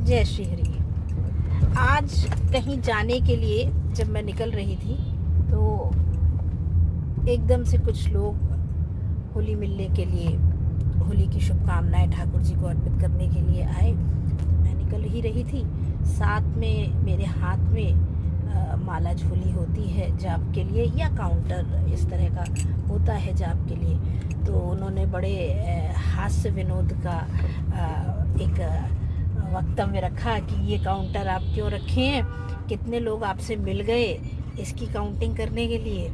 जय श्री हरि। आज कहीं जाने के लिए जब मैं निकल रही थी तो एकदम से कुछ लोग होली मिलने के लिए, होली की शुभकामनाएं ठाकुर जी को अर्पित करने के लिए आए। तो मैं निकल ही रही थी, साथ में मेरे हाथ में माला झोली होती है जाप के लिए, या काउंटर इस तरह का होता है जाप के लिए। तो उन्होंने बड़े हास्य विनोद का एक वक्तव्य रखा कि ये काउंटर आप क्यों रखे हैं, कितने लोग आपसे मिल गए इसकी काउंटिंग करने के लिए।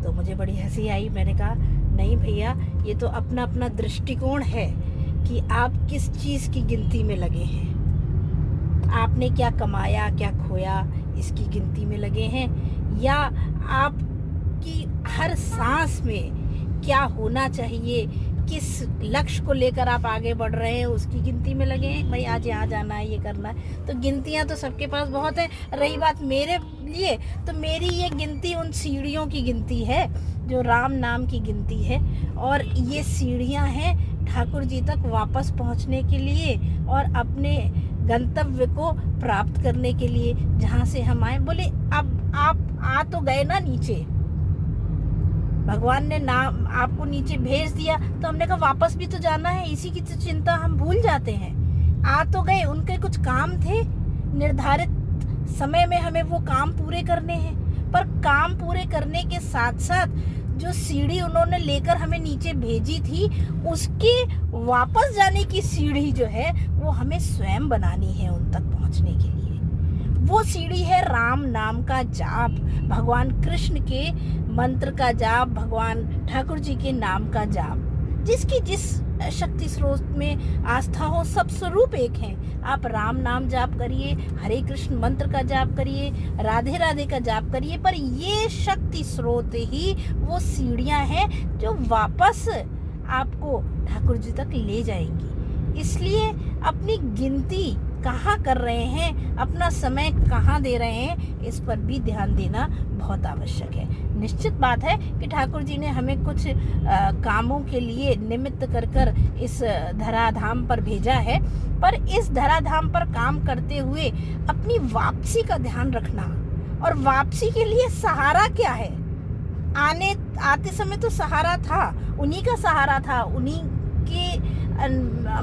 तो मुझे बड़ी हंसी आई। मैंने कहा नहीं भैया, ये तो अपना अपना दृष्टिकोण है कि आप किस चीज़ की गिनती में लगे हैं, आपने क्या कमाया क्या खोया इसकी गिनती में लगे हैं, या आपकी हर सांस में क्या होना चाहिए, किस लक्ष्य को लेकर आप आगे बढ़ रहे हैं उसकी गिनती में लगे हैं। भाई आज यहाँ जाना है, ये करना है, तो गिनतियाँ तो सबके पास बहुत है। रही बात मेरे लिए, तो मेरी ये गिनती उन सीढ़ियों की गिनती है जो राम नाम की गिनती है, और ये सीढ़ियाँ हैं ठाकुर जी तक वापस पहुँचने के लिए और अपने गंतव्य को प्राप्त करने के लिए, जहाँ से हम आए। बोले अब आप आ तो गए ना नीचे, भगवान ने नाम आपको नीचे भेज दिया, तो हमने कहा वापस भी तो जाना है, इसी की तो चिंता हम भूल जाते हैं। आ तो गए, उनके कुछ काम थे, निर्धारित समय में हमें वो काम पूरे करने हैं, पर काम पूरे करने के साथ साथ जो सीढ़ी उन्होंने लेकर हमें नीचे भेजी थी, उसके वापस जाने की सीढ़ी जो है वो हमें स्वयं बनानी है उन तक पहुंचने के लिए। वो सीढ़ी है राम नाम का जाप, भगवान कृष्ण के मंत्र का जाप, भगवान ठाकुर जी के नाम का जाप। जिसकी जिस शक्ति स्रोत में आस्था हो, सब स्वरूप एक हैं। आप राम नाम जाप करिए, हरे कृष्ण मंत्र का जाप करिए, राधे राधे का जाप करिए, पर ये शक्ति स्रोत ही वो सीढ़ियां हैं जो वापस आपको ठाकुर जी तक ले जाएंगी। इसलिए अपनी गिनती कहाँ कर रहे हैं, अपना समय कहाँ दे रहे हैं, इस पर भी ध्यान देना बहुत आवश्यक है। निश्चित बात है कि ठाकुर जी ने हमें कुछ कामों के लिए निमित्त कर कर इस धराधाम पर भेजा है, पर इस धराधाम पर काम करते हुए अपनी वापसी का ध्यान रखना। और वापसी के लिए सहारा क्या है? आते समय तो सहारा था, उन्हीं का सहारा था, उन्हीं के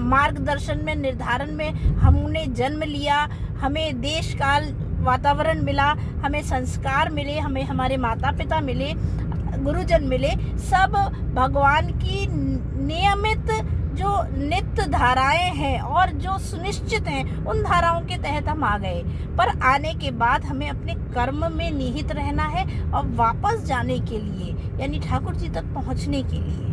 मार्गदर्शन में, निर्धारण में हमने जन्म लिया, हमें देश काल वातावरण मिला, हमें संस्कार मिले, हमें हमारे माता पिता मिले, गुरुजन मिले, सब भगवान की नियमित जो नित्य धाराएं हैं और जो सुनिश्चित हैं, उन धाराओं के तहत हम आ गए। पर आने के बाद हमें अपने कर्म में निहित रहना है और वापस जाने के लिए, यानी ठाकुर जी तक पहुंचने के लिए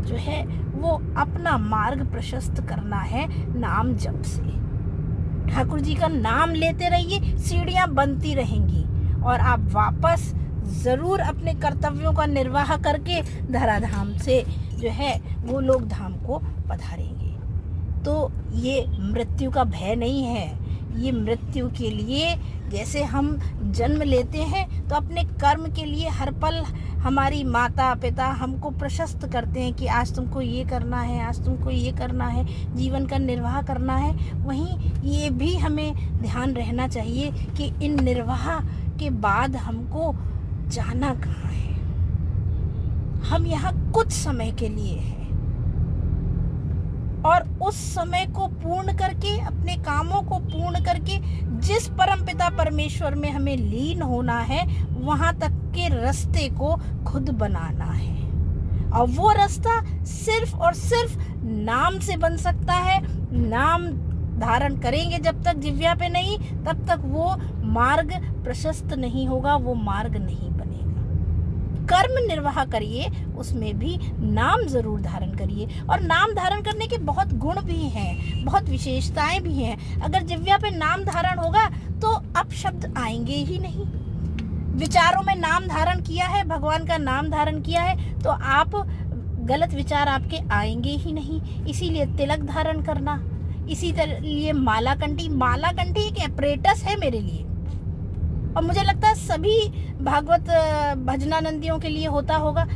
जो है वो अपना मार्ग प्रशस्त करना है नाम जप से। ठाकुर जी का नाम लेते रहिए, सीढ़ियां बनती रहेंगी और आप वापस जरूर अपने कर्तव्यों का निर्वाह करके धराधाम से जो है वो लोग धाम को पधारेंगे। तो ये मृत्यु का भय नहीं है, ये मृत्यु के लिए जैसे हम जन्म लेते हैं तो अपने कर्म के लिए हर पल हमारी माता पिता हमको प्रशस्त करते हैं कि आज तुमको ये करना है, आज तुमको ये करना है, जीवन का निर्वाह करना है। वहीं ये भी हमें ध्यान रहना चाहिए कि इन निर्वाह के बाद हमको जाना कहाँ है। हम यहाँ कुछ समय के लिए हैं और उस समय को पूर्ण करके, अपने कामों को पूर्ण करके जिस परमपिता परमेश्वर में हमें लीन होना है, वहां तक के रास्ते को खुद बनाना है। और वो रास्ता सिर्फ और सिर्फ नाम से बन सकता है। नाम धारण करेंगे जब तक जिह्वा पे नहीं, तब तक वो मार्ग प्रशस्त नहीं होगा, वो मार्ग नहीं बनेगा। कर्म निर्वाह करिए, उसमें भी नाम जरूर धारण करिए। और नाम धारण करने के बहुत गुण भी हैं, बहुत विशेषताएं भी हैं। अगर जिह्वा पे नाम धारण होगा तो अपशब्द आएंगे ही नहीं। विचारों में नाम धारण किया है, भगवान का नाम धारण किया है, तो आप गलत विचार आपके आएंगे ही नहीं। इसीलिए तिलक धारण करना, इसी तरह लिए माला कंठी एक एपरेटस है मेरे लिए, और मुझे लगता है सभी भागवत भजनानंदियों के लिए होता होगा।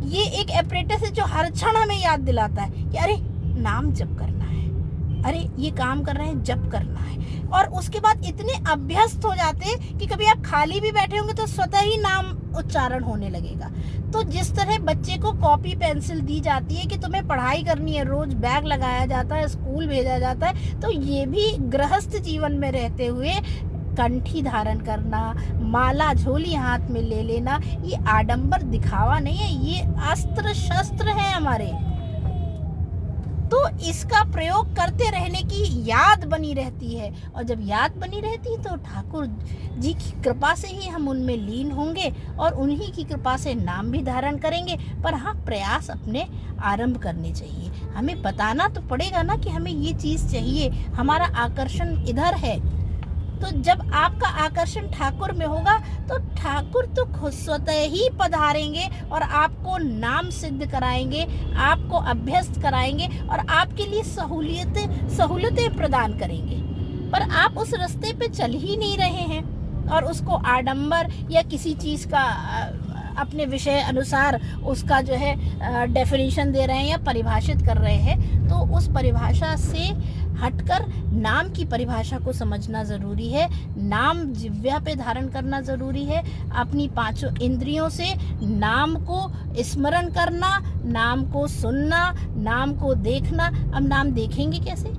ये एक एपरेटस है जो हर क्षण हमें याद दिलाता है कि अरे नाम जप करना है, अरे ये काम कर रहे हैं, जप करना है। और उसके बाद इतने अभ्यस्त हो जाते हैं कि कभी आप खाली भी बैठे होंगे तो स्वतः ही नाम उच्चारण होने लगेगा। तो जिस तरह बच्चे को कॉपी पेंसिल दी जाती है कि तुम्हें पढ़ाई करनी है, रोज बैग लगाया जाता है, स्कूल भेजा जाता है, तो ये भी गृहस्थ जीवन में रहते हुए कंठी धारण करना, माला झोली हाथ में ले लेना, ये आडंबर दिखावा नहीं है, ये अस्त्र शस्त्र है हमारे। तो इसका प्रयोग करते रहने की याद बनी रहती है, और जब याद बनी रहती है तो ठाकुर जी की कृपा से ही हम उनमें लीन होंगे और उन्हीं की कृपा से नाम भी धारण करेंगे। पर हाँ, प्रयास अपने आरंभ करने चाहिए। हमें बताना तो पड़ेगा ना कि हमें ये चीज़ चाहिए, हमारा आकर्षण इधर है। तो जब आपका आकर्षण ठाकुर में होगा तो ठाकुर तो खुद स्वतः ही पधारेंगे और आपको नाम सिद्ध कराएंगे, आपको अभ्यस्त कराएंगे और आपके लिए सहूलतें प्रदान करेंगे। पर आप उस रास्ते पे चल ही नहीं रहे हैं और उसको आडंबर या किसी चीज़ का अपने विषय अनुसार उसका जो है डेफिनेशन दे रहे हैं या परिभाषित कर रहे हैं। तो उस परिभाषा से हटकर नाम की परिभाषा को समझना ज़रूरी है। नाम जिह्वा पे धारण करना ज़रूरी है। अपनी पांचों इंद्रियों से नाम को स्मरण करना, नाम को सुनना, नाम को देखना। अब नाम देखेंगे कैसे?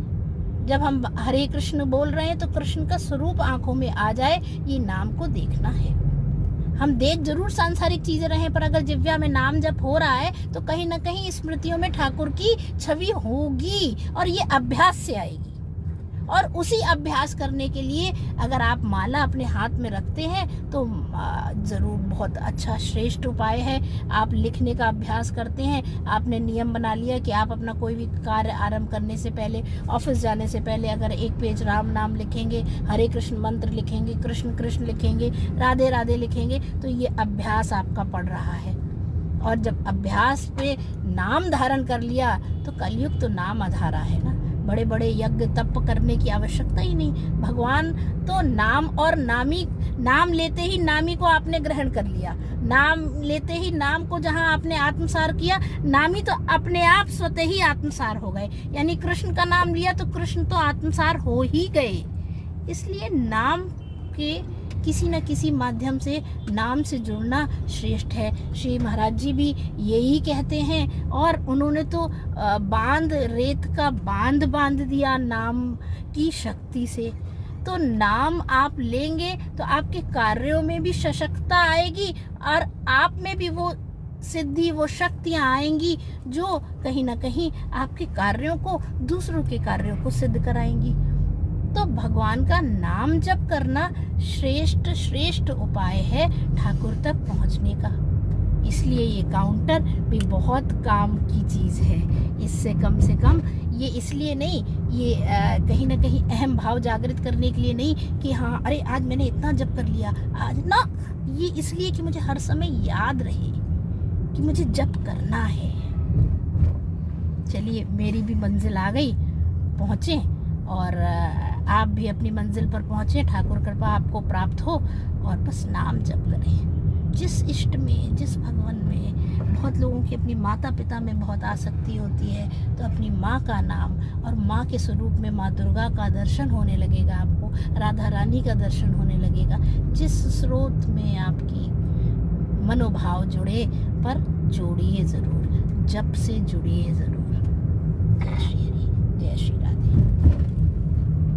जब हम हरे कृष्ण बोल रहे हैं तो कृष्ण का स्वरूप आंखों में आ जाए, ये नाम को देखना है। हम देख जरूर सांसारिक चीजें रहे, पर अगर जिह्वा में नाम जप हो रहा है तो कहीं ना कहीं स्मृतियों में ठाकुर की छवि होगी और ये अभ्यास से आएगी। और उसी अभ्यास करने के लिए अगर आप माला अपने हाथ में रखते हैं तो ज़रूर बहुत अच्छा श्रेष्ठ उपाय है। आप लिखने का अभ्यास करते हैं, आपने नियम बना लिया कि आप अपना कोई भी कार्य आरंभ करने से पहले, ऑफिस जाने से पहले अगर एक पेज राम नाम लिखेंगे, हरे कृष्ण मंत्र लिखेंगे, कृष्ण कृष्ण लिखेंगे, राधे राधे लिखेंगे, तो ये अभ्यास आपका पड़ रहा है। और जब अभ्यास पे नाम धारण कर लिया तो कलयुग तो नाम आधारा है ना, बड़े बड़े यज्ञ तप करने की आवश्यकता ही नहीं। भगवान तो नाम और नामी, नाम लेते ही नामी को आपने ग्रहण कर लिया, नाम लेते ही नाम को जहां आपने आत्मसार किया, नामी तो अपने आप स्वतः ही आत्मसार हो गए। यानी कृष्ण का नाम लिया तो कृष्ण तो आत्मसार हो ही गए। इसलिए नाम के किसी न किसी माध्यम से नाम से जुड़ना श्रेष्ठ है। श्री महाराज जी भी यही कहते हैं, और उन्होंने तो बांध, रेत का बांध दिया नाम की शक्ति से। तो नाम आप लेंगे तो आपके कार्यों में भी सशक्तता आएगी और आप में भी वो सिद्धि, वो शक्तियाँ आएंगी जो कहीं ना कहीं आपके कार्यों को, दूसरों के कार्यों को सिद्ध कराएंगी। तो भगवान का नाम जप करना श्रेष्ठ उपाय है ठाकुर तक पहुंचने का। इसलिए ये काउंटर भी बहुत काम की चीज़ है। इससे कम से कम ये इसलिए नहीं, ये कहीं ना कहीं अहम भाव जागृत करने के लिए नहीं कि हाँ अरे आज मैंने इतना जप कर लिया आज ना, ये इसलिए कि मुझे हर समय याद रहे कि मुझे जप करना है। चलिए, मेरी भी मंजिल आ गई, पहुँचे, और आप भी अपनी मंजिल पर पहुँचे। ठाकुर कृपा आपको प्राप्त हो और बस नाम जप करें। जिस इष्ट में, जिस भगवान में, बहुत लोगों की अपनी माता पिता में बहुत आसक्ति होती है, तो अपनी माँ का नाम, और माँ के स्वरूप में माँ दुर्गा का दर्शन होने लगेगा, आपको राधा रानी का दर्शन होने लगेगा। जिस स्रोत में आपकी मनोभाव जुड़े, पर जोड़िए ज़रूर, जप से जुड़िए ज़रूर। जय श्री हरि, जय श्री